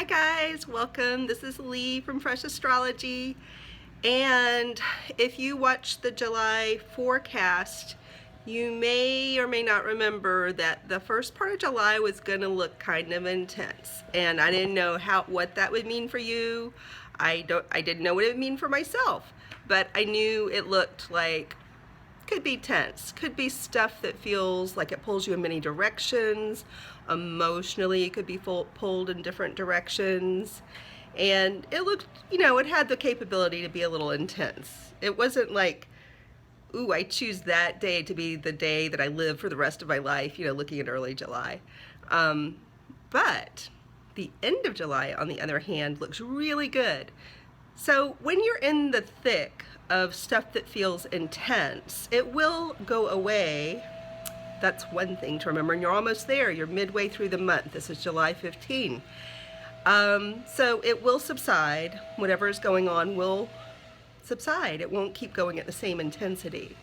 Hi guys, welcome. This is Lee from Fresh Astrology. And if you watch the July forecast, you may or may not remember that the first part of July was going to look kind of intense. And I didn't know what that would mean for you. I didn't know what it would mean for myself, but I knew it looked like could be tense, could be stuff that feels like it pulls you in many directions. Emotionally, it could be pulled in different directions. And it looked, it had the capability to be a little intense. It wasn't like, ooh, I choose that day to be the day that I live for the rest of my life, looking at early July. But the end of July, on the other hand, looks really good. So when you're in the thick of stuff that feels intense, it will go away. That's one thing to remember, and you're almost there. You're midway through the month. This is July 15. So it will subside. Whatever is going on will subside. It won't keep going at the same intensity.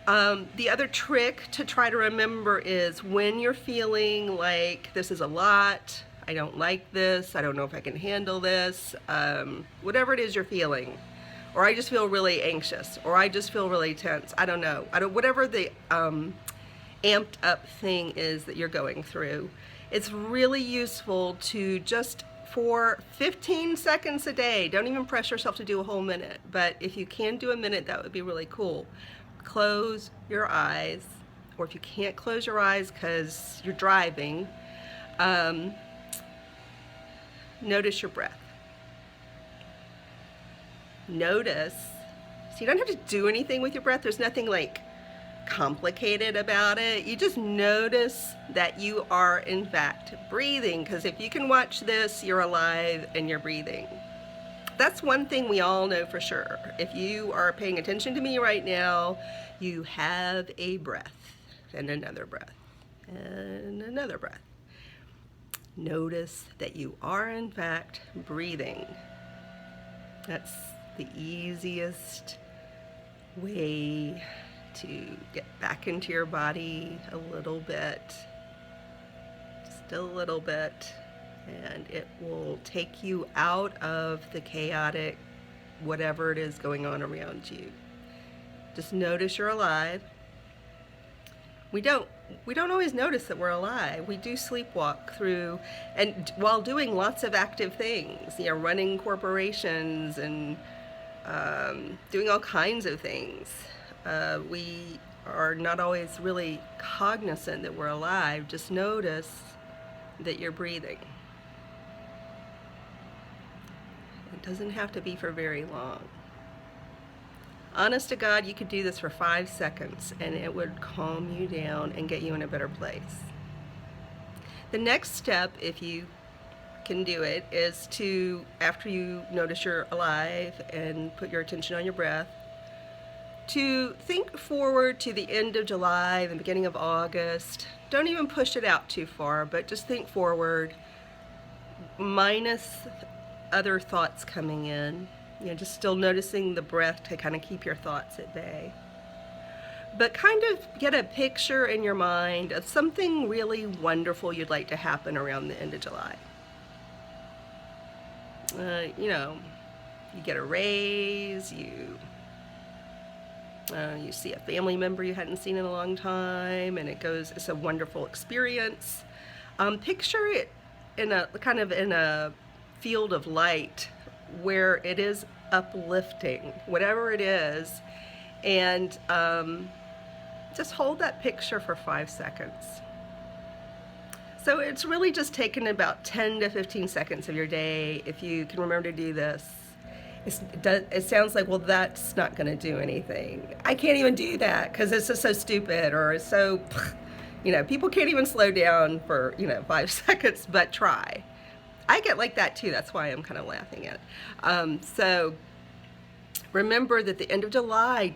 The other trick to try to remember is when you're feeling like this is a lot, I don't like this, I don't know if I can handle this, whatever it is you're feeling, or I just feel really anxious, or I just feel really tense, I don't know, whatever the amped up thing is that you're going through, it's really useful to just for 15 seconds a day, don't even press yourself to do a whole minute, but if you can do a minute, that would be really cool. Close your eyes, or if you can't close your eyes because you're driving, notice your breath. Notice, so you don't have to do anything with your breath. There's nothing like complicated about it. You just notice that you are in fact breathing, because if you can watch this, you're alive and you're breathing. That's one thing we all know for sure. If you are paying attention to me right now, you have a breath and another breath and another breath. Notice that you are in fact breathing. That's the easiest way to get back into your body a little bit, just a little bit, and it will take you out of the chaotic whatever it is going on around you. Just notice you're alive. We don't always notice that we're alive. We do sleepwalk through, and while doing lots of active things, running corporations and doing all kinds of things. We are not always really cognizant that we're alive. Just notice that you're breathing. It doesn't have to be for very long. Honest to God, you could do this for 5 seconds and it would calm you down and get you in a better place. The next step, if you can do it, is to, after you notice you're alive and put your attention on your breath, to think forward to the end of July, the beginning of August. Don't even push it out too far, but just think forward, minus other thoughts coming in. Just still noticing the breath to kind of keep your thoughts at bay. But kind of get a picture in your mind of something really wonderful you'd like to happen around the end of July. You get a raise, you see a family member you hadn't seen in a long time, and it's a wonderful experience. Picture it in a field of light where it is uplifting, whatever it is, and just hold that picture for 5 seconds. So it's really just taken about 10 to 15 seconds of your day. If you can remember to do this, it sounds like, well, that's not going to do anything. I can't even do that because it's just so stupid, or it's so, people can't even slow down for, 5 seconds, but try. I get like that too. That's why I'm kind of laughing at it. So remember that the end of July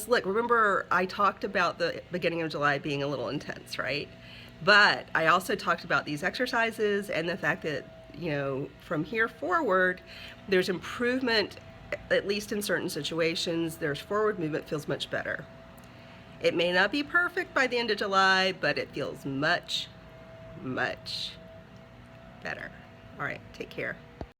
remember I talked about the beginning of July being a little intense, right? But I also talked about these exercises and the fact that, from here forward, there's improvement, at least in certain situations. There's forward movement, feels much better. It may not be perfect by the end of July, but it feels much, much better. All right, take care.